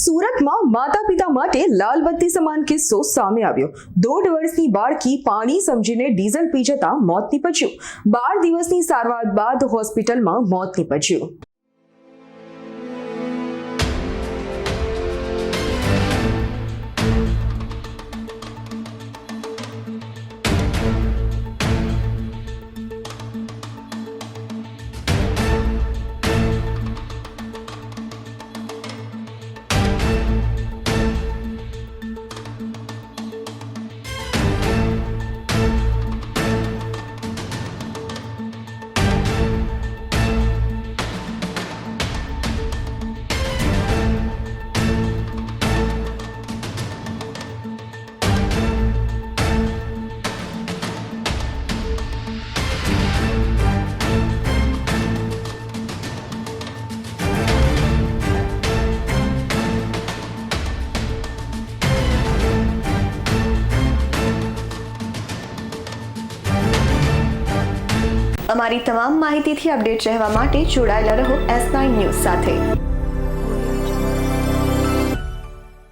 સુરતમાં માતા પિતા માટે લાલ બત્તી સમાન કિસ્સો સામે આવ્યો। 1.5 વર્ષની બાળકી પાણી સમજીને ડીઝલ પી જતા મોત નીપજ્યું। 12 દિવસની સારવાર બાદ હોસ્પિટલમાં મોત નીપજ્યું। અમારી તમામ માહિતીથી અપડેટ રહેવા માટે જોડાયેલા રહો S9 ન્યૂઝ સાથે।